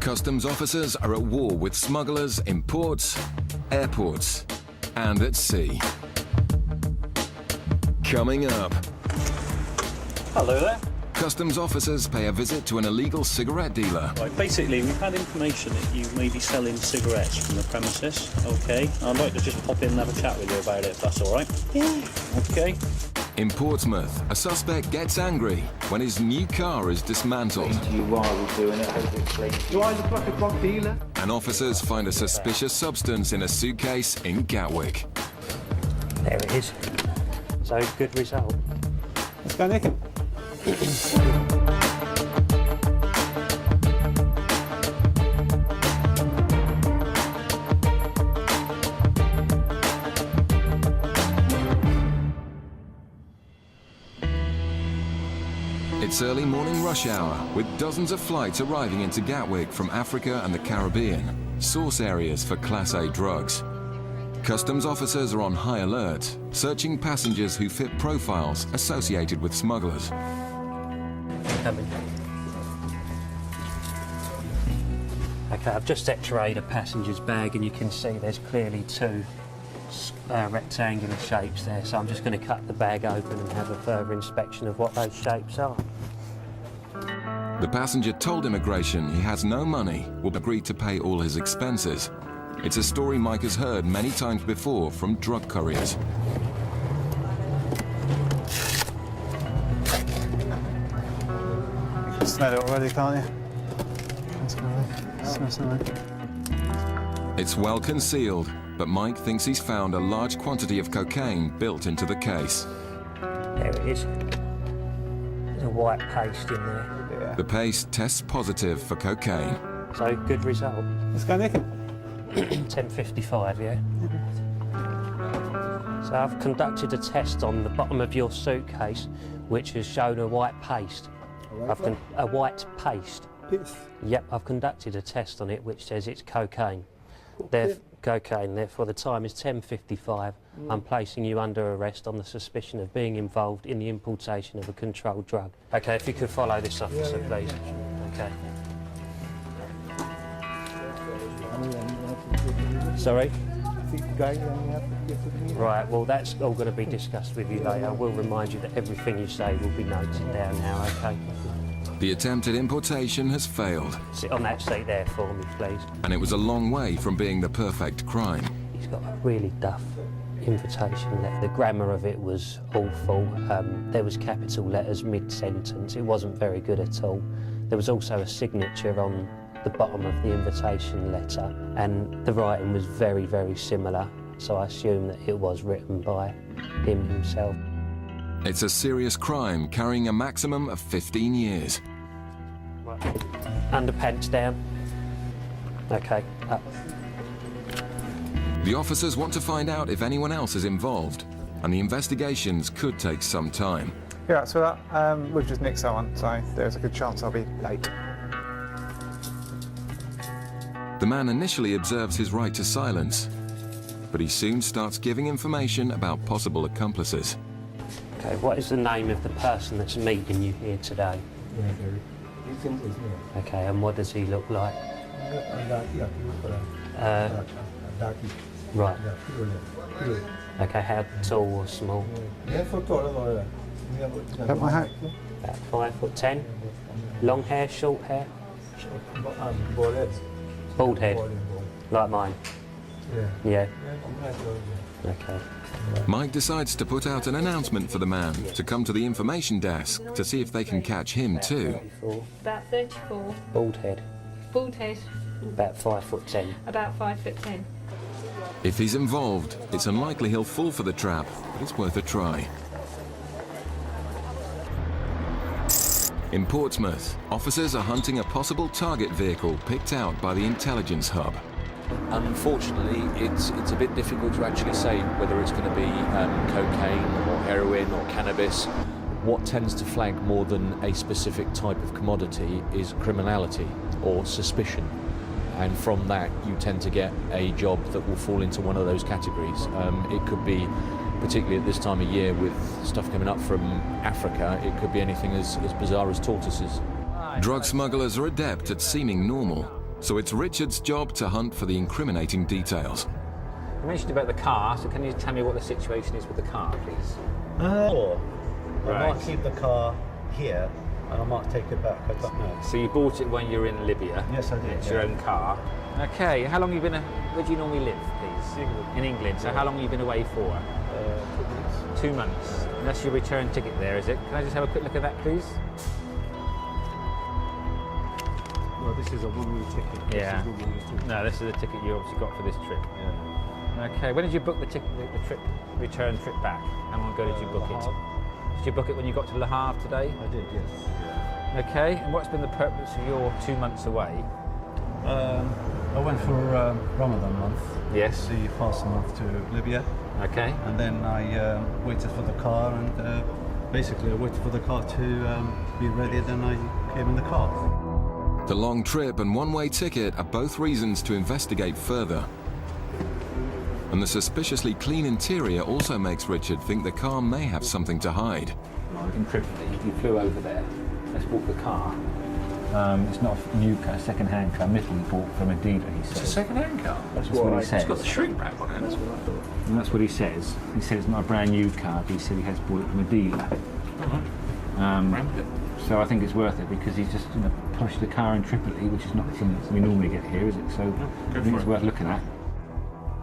Customs officers are at war with smugglers in ports, airports, and at sea. Coming up. Hello there. Customs officers pay a visit to an illegal cigarette dealer. Right, basically, we've had information that you may be selling cigarettes from the premises. Okay, I'd like to just pop in and have a chat with you about it, if that's all right. Yeah. Okay. In Portsmouth, a suspect gets angry when his new car is dismantled. You while we're doing it, hopefully. Do I look like a drug dealer? And officers find a suspicious substance in a suitcase in Gatwick. There it is. So, good result. Let's go nick him. It's early morning rush hour, with dozens of flights arriving into Gatwick from Africa and the Caribbean, source areas for Class A drugs. Customs officers are on high alert, searching passengers who fit profiles associated with smugglers. Coming. Okay, I've just x-rayed a passenger's bag and you can see there's clearly two rectangular shapes there, so I'm just going to cut the bag open and have a further inspection of what those shapes are. The passenger told immigration he has no money, will agree to pay all his expenses. It's a story Mike has heard many times before from drug couriers. You can smell it already, can't you? Smells nice. It's well concealed, but Mike thinks he's found a large quantity of cocaine built into the case. There it is. There's a white paste in there. Yeah. The paste tests positive for cocaine. So, good result. Let's go nick him. 10.55, yeah? So I've conducted a test on the bottom of your suitcase, which has shown a white paste. A white paste. Yes. Yep, I've conducted a test on it which says it's cocaine. Therefore the time is 10.55. I'm placing you under arrest on the suspicion of being involved in the importation of a controlled drug. Okay, if you could follow this officer, please. Okay. Sorry? Right, well that's all going to be discussed with you later. I will remind you that everything you say will be noted down now, okay? The attempt at importation has failed. Sit on that seat there for me, please. And it was a long way from being the perfect crime. He's got a really duff invitation letter. The grammar of it was awful. There was capital letters mid-sentence. It wasn't very good at all. There was also a signature on the bottom of the invitation letter, and the writing was very, very similar, so I assume that it was written by him himself. It's a serious crime carrying a maximum of 15 years. Right. Underpants down. Okay, up. The officers want to find out if anyone else is involved, and the investigations could take some time. Yeah, so that, we've just nicked someone, so there's a good chance I'll be late. The man initially observes his right to silence, but he soon starts giving information about possible accomplices. Okay, what is the name of the person that's meeting you here today? Okay, and what does he look like? Right. Okay, how tall or small? At my hat. About 5'10". Long hair, short hair? Bald head, like mine? Yeah. Okay. Mike decides to put out an announcement for the man to come to the information desk to see if they can catch him too. About 34. Bald head. Bald head. About 5'10". About 5'10". If he's involved, it's unlikely he'll fall for the trap, but it's worth a try. In Portsmouth, officers are hunting a possible target vehicle picked out by the intelligence hub. Unfortunately, it's a bit difficult to actually say whether it's going to be cocaine or heroin or cannabis. What tends to flag more than a specific type of commodity is criminality or suspicion. And from that, you tend to get a job that will fall into one of those categories. It could be, particularly at this time of year with stuff coming up from Africa, it could be anything as bizarre as tortoises. Drug smugglers are adept at seeming normal, So it's Richard's job to hunt for the incriminating details. You mentioned about the car, so can you tell me what the situation is with the car, please? I Right. might keep the car here and I might take it back. I don't know. So you bought it when you were in Libya? Yes, I did, It's yeah. your own car. Okay, how long have you been, where do you normally live, please? England. In England. So how long have you been away for? 2 months. 2 months. And that's your return ticket there, is it? Can I just have a quick look at that, please? Well, this is a one-way ticket. Yeah. This is one-way ticket. No, this is the ticket you obviously got for this trip. Yeah. Okay, when did you book the ticket, the trip, return trip back? How long ago did you book it? Did you book it when you got to Le Havre today? I did, yes. Okay, and what's been the purpose of your 2 months away? I went for Ramadan month. Yes. The fast month to Libya. Okay. And then I waited for the car and basically I waited for the car to be ready, then I came in the car. The long trip and one-way ticket are both reasons to investigate further. And the suspiciously clean interior also makes Richard think the car may have something to hide. In Tripoli, you flew over there. Let's walk the car. It's not a new car, second-hand car. Admittedly bought from a dealer, he says. It's a second-hand car. That's what he says. It's got the shrink wrap on it. That's what I thought. And that's what he says. He said it's not a brand new car, but he said he has bought it from a dealer. Ramped it. So I think it's worth it because he's just pushed the car in Tripoli, which is not something we normally get here, is it? So I think it's worth looking at.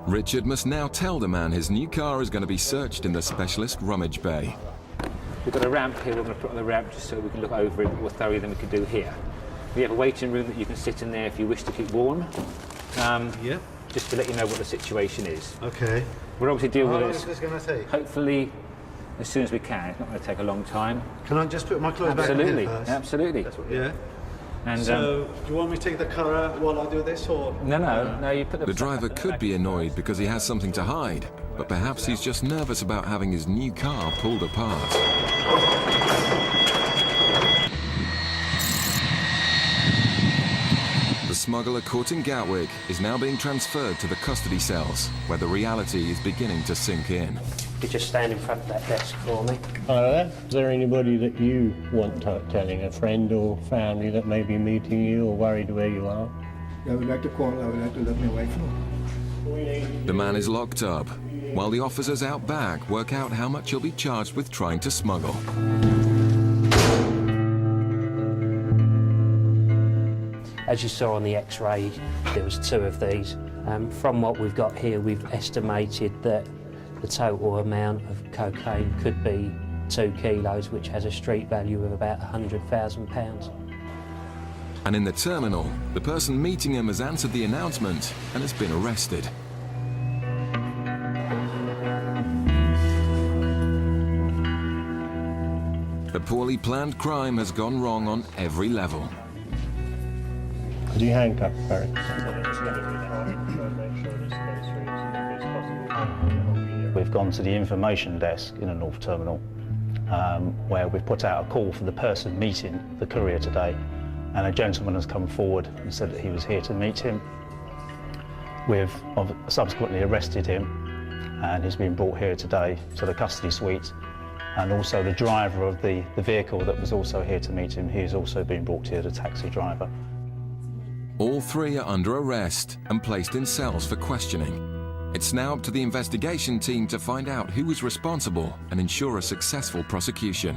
Richard must now tell the man his new car is going to be searched in the specialist rummage bay. We've got a ramp here, we're going to put on the ramp just so we can look over it more thoroughly than we could do here. We have a waiting room that you can sit in there if you wish to keep warm. Yeah. Just to let you know what the situation is. Okay. We'll obviously deal How with long it is this going to take? hopefully as soon as we can. It's not going to take a long time. Can I just put my clothes Absolutely, back in first? absolutely. Yeah. And So, do you want me to take the car out while I do this, or? no, you put The driver could be annoyed because he has something to hide, but perhaps he's just nervous about having his new car pulled apart. The smuggler caught in Gatwick is now being transferred to the custody cells, where the reality is beginning to sink in. You just stand in front of that desk for me. Hello there. Is there anybody that you want telling, a friend or family that may be meeting you or worried where you are? I would like to call, I would like to let my wife know. The man is locked up, while the officers out back work out how much he'll be charged with trying to smuggle. As you saw on the X-ray, there was 2 of these. From what we've got here, we've estimated that the total amount of cocaine could be 2 kilos, which has a street value of about £100,000. And in the terminal, the person meeting him has answered the announcement and has been arrested. A poorly planned crime has gone wrong on every level. Could you handcuff Barry? We've gone to the information desk in the North Terminal where we've put out a call for the person meeting the courier today, and a gentleman has come forward and said that he was here to meet him. We've subsequently arrested him and he's been brought here today to the custody suite, and also the driver of the vehicle that was also here to meet him, he's also been brought here, the taxi driver. All 3 are under arrest and placed in cells for questioning. It's now up to the investigation team to find out who is responsible and ensure a successful prosecution.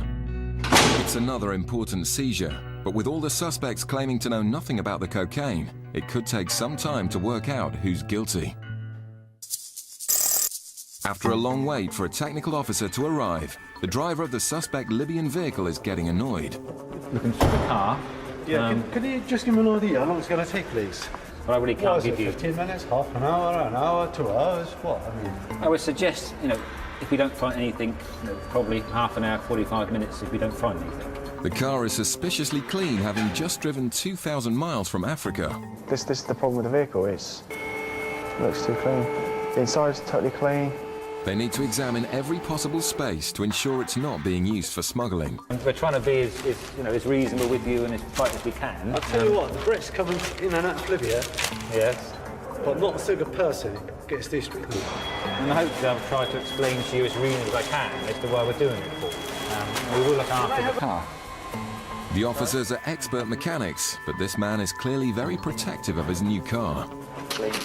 It's another important seizure, but with all the suspects claiming to know nothing about the cocaine, it could take some time to work out who's guilty. After a long wait for a technical officer to arrive, the driver of the suspect Libyan vehicle is getting annoyed. Looking through the car. Yeah, can you just give me an idea how long it's going to take, please? But I really can't give you 15 minutes, half an hour, 2 hours, what? I mean, I would suggest, if we don't find anything, probably half an hour, 45 minutes if we don't find anything. The car is suspiciously clean, having just driven 2,000 miles from Africa. This is the problem with the vehicle. It looks too clean. The inside's totally clean. They need to examine every possible space to ensure it's not being used for smuggling. We're trying to be as reasonable with you and as polite as we can. I'll tell you what, the Brits coming in and out of Libya, Yes. but not a single person gets this street. And hopefully I've tried to explain to you as reasonably as I can as to why we're doing it for. We will look after the car. The officers are expert mechanics, but this man is clearly very protective of his new car.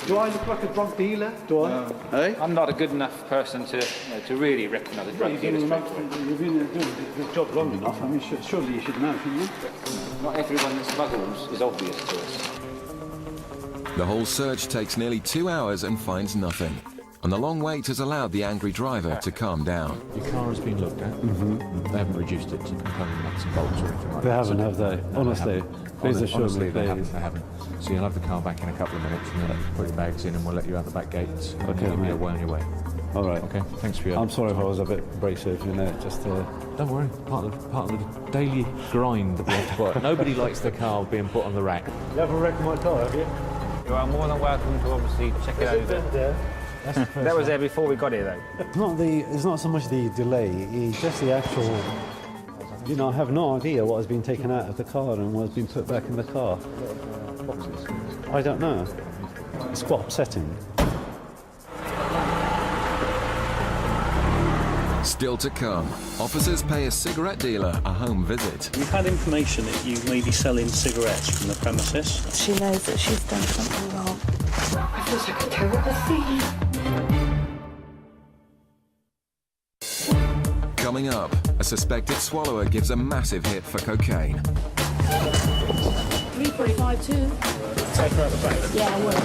Do I look like a drug dealer? Do I? Hey? I'm not a good enough person to really recognise a drug dealer. You've been doing the job long enough. I mean, surely you should know, shouldn't you? Not everyone that smuggles is obvious to us. The whole search takes nearly 2 hours and finds nothing. And the long wait has allowed the angry driver to calm down. Your car has been looked at. They haven't reduced it to component nuts and bolts or anything like that. They haven't, have they? Honestly, please assure me, they haven't. So you'll have the car back in a couple of minutes and then put your bags in and we'll let you out the back gates. Okay, you'll be away on your way. All right. Okay, thanks for your... I'm sorry if I was a bit abrasive, you know, just... Don't worry, part of the daily grind that we have to put. Nobody likes the car being put on the rack. You haven't wrecked my car, have you? You are more than welcome to obviously check it over. That was there before we got here, though. It's not so much the delay, it's just the actual... You know, I have no idea what has been taken out of the car and what has been put back in the car. I don't know. It's quite upsetting. Still to come, officers pay a cigarette dealer a home visit. We've had information that you may be selling cigarettes from the premises. She knows that she's done something wrong. I feel like a terrible thing. Coming up, a suspected swallower gives a massive hit for cocaine. 345 too. Take her out the back. Yeah, I will.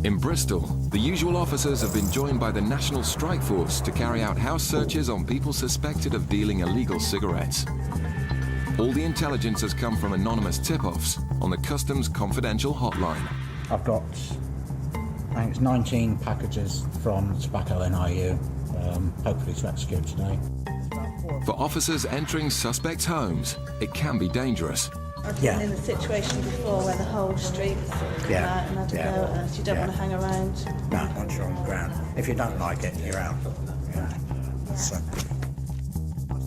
In Bristol, the usual officers have been joined by the National Strike Force to carry out house searches on people suspected of dealing illegal cigarettes. All the intelligence has come from anonymous tip-offs on the Customs confidential hotline. I've got, I think it's 19 packages from Tobacco NIU, hopefully to execute today. For officers entering suspects' homes, it can be dangerous. I've been in a situation before where the whole street's come out and had to go, and you don't want to hang around. No, once you're on the ground. If you don't like it, you're out. Yeah. So.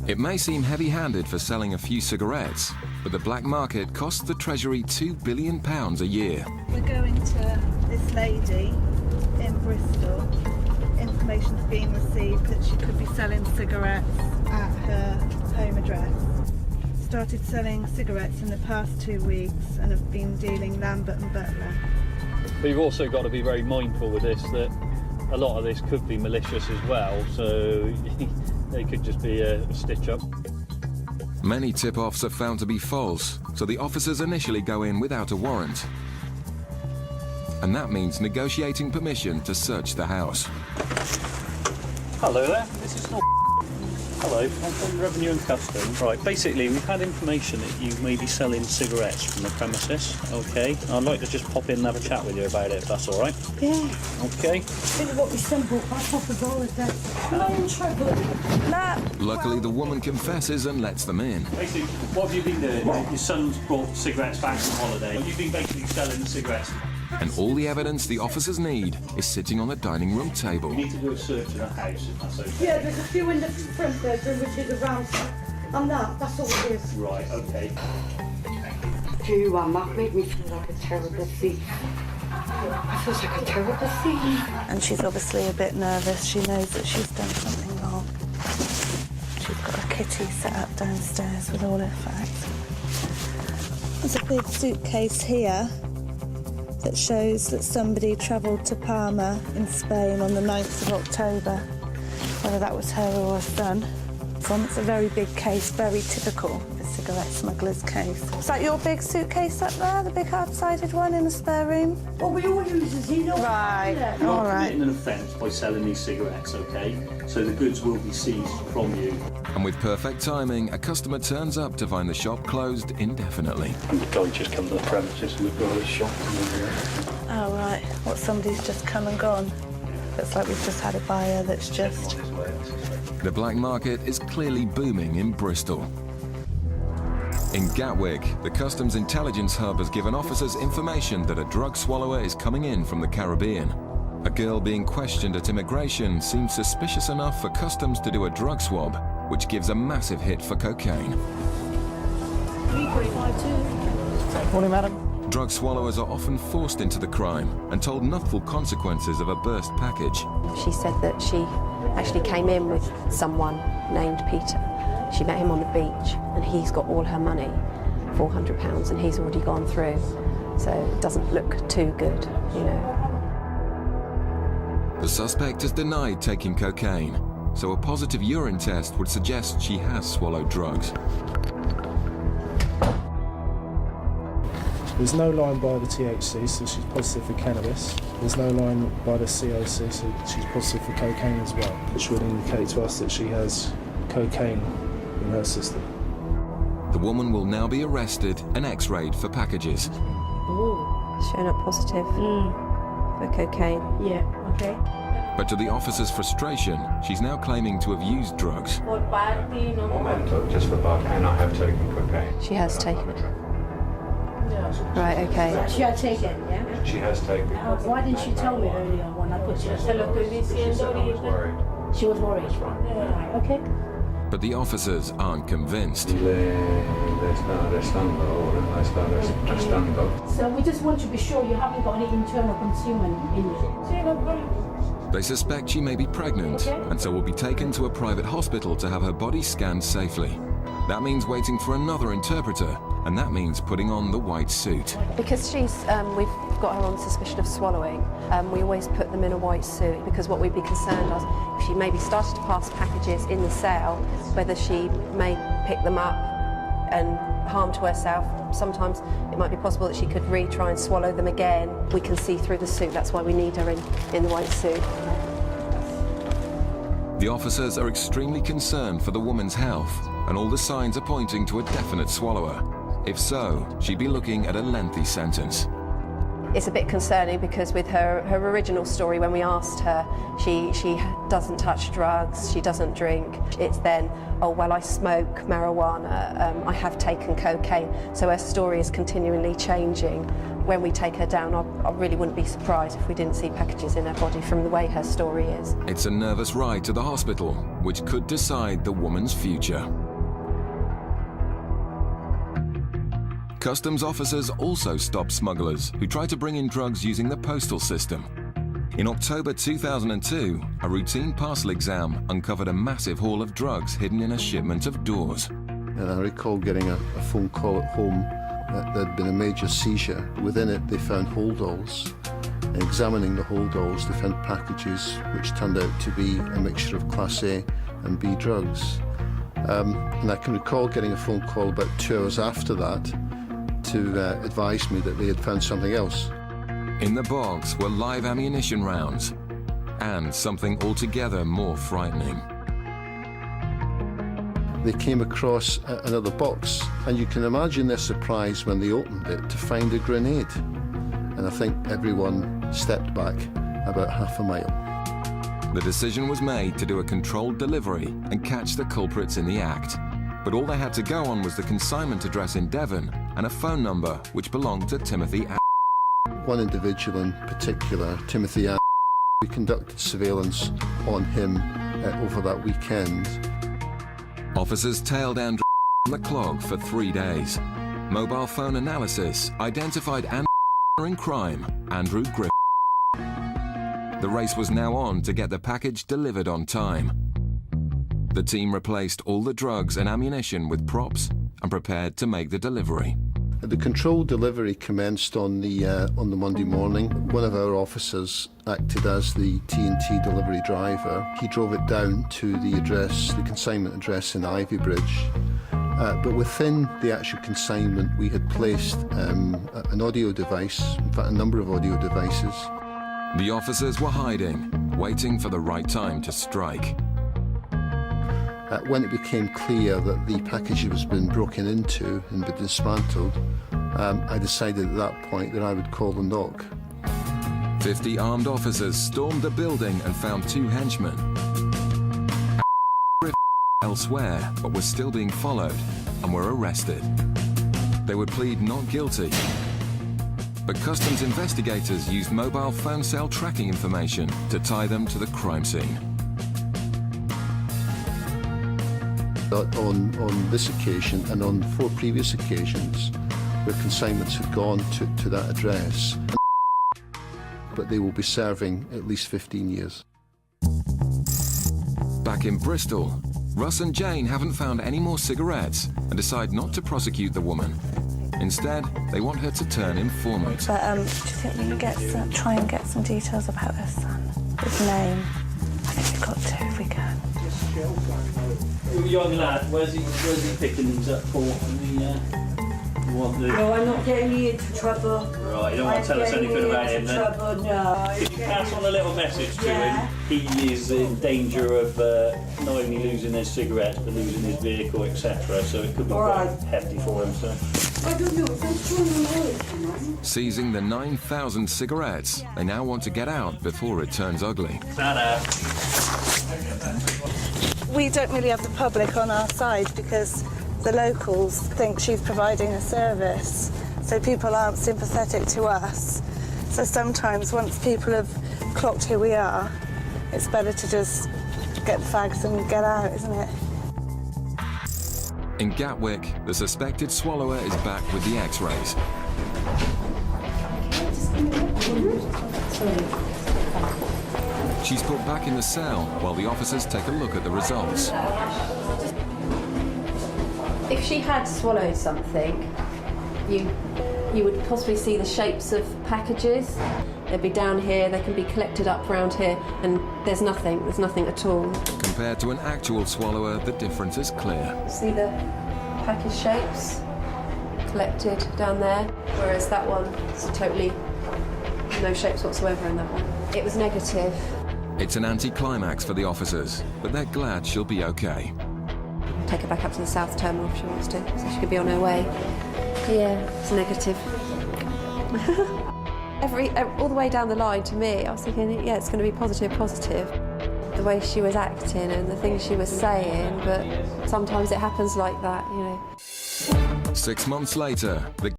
It may seem heavy-handed for selling a few cigarettes, but the black market costs the Treasury £2 billion a year. We're going to this lady in Bristol. Information's been received that she could be selling cigarettes at her home address. Started selling cigarettes in the past 2 weeks and have been dealing Lambert and Butler. But you've also got to be very mindful with this that a lot of this could be malicious as well, so they could just be a stitch-up. Many tip-offs are found to be false, so the officers initially go in without a warrant. And that means negotiating permission to search the house. Hello there, this is not... Hello, I'm from Revenue and Customs. Right, basically we've had information that you may be selling cigarettes from the premises, okay? I'd like to just pop in and have a chat with you about it, if that's all right. Yeah. Okay. Think of what we stumbled back off of all of that. Am I in trouble? No. Luckily, the woman confesses and lets them in. Basically, what have you been doing? Your son's brought cigarettes back from holiday. You've been basically selling cigarettes. And all the evidence the officers need is sitting on the dining room table. We need to do a search of the house, if that's okay. Yeah, there's a few in the front bedroom, which is around. And that's all it is. Right, okay. You made me feel like a terrible thief. I feel like a terrible thief. And she's obviously a bit nervous. She knows that she's done something wrong. She's got a kitty set up downstairs with all her facts. There's a big suitcase here that shows that somebody travelled to Palma in Spain on the 9th of October. Whether that was her or her son. It's a very big case, very typical of a cigarette smuggler's case. Is that your big suitcase up there, the big hard-sided one in the spare room? Well, we all use it, you know. Right, You're all right. committing an offence by selling these cigarettes, okay? So the goods will be seized from you. And with perfect timing, a customer turns up to find the shop closed indefinitely. And the guy just come to the premises and we've got a shop. Oh, right. What, somebody's just come and gone? Looks like we've just had a buyer that's just... The black market is clearly booming in Bristol. In Gatwick, the Customs Intelligence Hub has given officers information that a drug swallower is coming in from the Caribbean. A girl being questioned at immigration seems suspicious enough for Customs to do a drug swab, which gives a massive hit for cocaine. 345 too. Morning, madam. Drug swallowers are often forced into the crime and told not full consequences of a burst package. She said that she actually came in with someone named Peter. She met him on the beach, and he's got all her money, £400, and he's already gone through. So it doesn't look too good, you know. The suspect has denied taking cocaine, so a positive urine test would suggest she has swallowed drugs. There's no line by the THC, so she's positive for cannabis. There's no line by the COC, so she's positive for cocaine as well, which would indicate to us that she has cocaine in her system. The woman will now be arrested and x-rayed for packages. Showing up positive for cocaine. Yeah, okay. But to the officer's frustration, she's now claiming to have used drugs. Just for barking, I have taken cocaine. She has taken it. Right, okay. She had taken, yeah? She has taken it. Why didn't she tell me earlier when I put you? She was worried. She was worried. Right, okay. But the officers aren't convinced. So we just want to be sure you haven't got any internal consuming in you. They suspect she may be pregnant, and so will be taken to a private hospital to have her body scanned safely. That means waiting for another interpreter, and that means putting on the white suit. Because we've got her on suspicion of swallowing, we always put them in a white suit, because what we'd be concerned of, if she maybe started to pass packages in the cell, whether she may pick them up and harm to herself. Sometimes it might be possible that she could retry and swallow them again. We can see through the suit, that's why we need her in the white suit. The officers are extremely concerned for the woman's health, and all the signs are pointing to a definite swallower. If so, she'd be looking at a lengthy sentence. It's a bit concerning because with her original story, when we asked her, she doesn't touch drugs, she doesn't drink. It's then, oh, well, I smoke marijuana, I have taken cocaine. So her story is continually changing. When we take her down, I really wouldn't be surprised if we didn't see packages in her body from the way her story is. It's a nervous ride to the hospital, which could decide the woman's future. Customs officers also stop smugglers who try to bring in drugs using the postal system. In October 2002, a routine parcel exam uncovered a massive haul of drugs hidden in a shipment of doors. And I recall getting a phone call at home that there'd been a major seizure. Within it, they found holdalls. And examining the holdalls, they found packages which turned out to be a mixture of Class A and B drugs. And I can recall getting a phone call about 2 hours after that to advise me that they had found something else. In the box were live ammunition rounds and something altogether more frightening. They came across another box, and you can imagine their surprise when they opened it to find a grenade. And I think everyone stepped back about half a mile. The decision was made to do a controlled delivery and catch the culprits in the act. But all they had to go on was the consignment address in Devon and a phone number which belonged to Timothy A. One individual in particular, Timothy A. We conducted surveillance on him over that weekend. Officers tailed Andrew on the clog for 3 days. Mobile phone analysis identified in crime, Andrew Griffith. The race was now on to get the package delivered on time. The team replaced all the drugs and ammunition with props and prepared to make the delivery. The controlled delivery commenced on the Monday morning. One of our officers acted as the T&T delivery driver. He drove it down to the address, the consignment address in Ivybridge. But within the actual consignment, we had placed an audio device, in fact, a number of audio devices. The officers were hiding, waiting for the right time to strike. When it became clear that the package was been broken into and been dismantled, I decided at that point that I would call the knock. 50 armed officers stormed the building and found 2 henchmen. Elsewhere, but were still being followed and were arrested. They would plead not guilty. But customs investigators used mobile phone cell tracking information to tie them to the crime scene. On this occasion and on 4 previous occasions where consignments had gone to that address, but they will be serving at least 15 years. Back in Bristol, Russ and Jane haven't found any more cigarettes and decide not to prosecute the woman. Instead, they want her to turn informant. But do you think we can try and get some details about her son? His name? I think we've got to if we can. Young lad, where's he picking these up for? No, I'm not getting you into trouble. Right, you don't want to tell us anything about him then? Trouble, no. If you pass on a little message to him, he is in danger of not only losing his cigarettes but losing his vehicle, etc. So it could be quite hefty for him. So. I don't know, that's true. Seizing the 9,000 cigarettes, they now want to get out before it turns ugly. We don't really have the public on our side because the locals think she's providing a service, so people aren't sympathetic to us. So sometimes once people have clocked who we are, it's better to just get the fags and get out, isn't it? In Gatwick, the suspected swallower is back with the x-rays. She's put back in the cell while the officers take a look at the results. If she had swallowed something, you would possibly see the shapes of packages. They'd be down here, they can be collected up around here, and there's nothing at all. Compared to an actual swallower, the difference is clear. See the package shapes collected down there, whereas that one is totally no shapes whatsoever in that one. It was negative. It's an anticlimax for the officers, but they're glad she'll be okay. Take her back up to the south terminal if she wants to, so she could be on her way. Yeah, it's negative. All the way down the line to me, I was thinking, yeah, it's going to be positive. The way she was acting and the things she was saying, but sometimes it happens like that, you know. 6 months later, the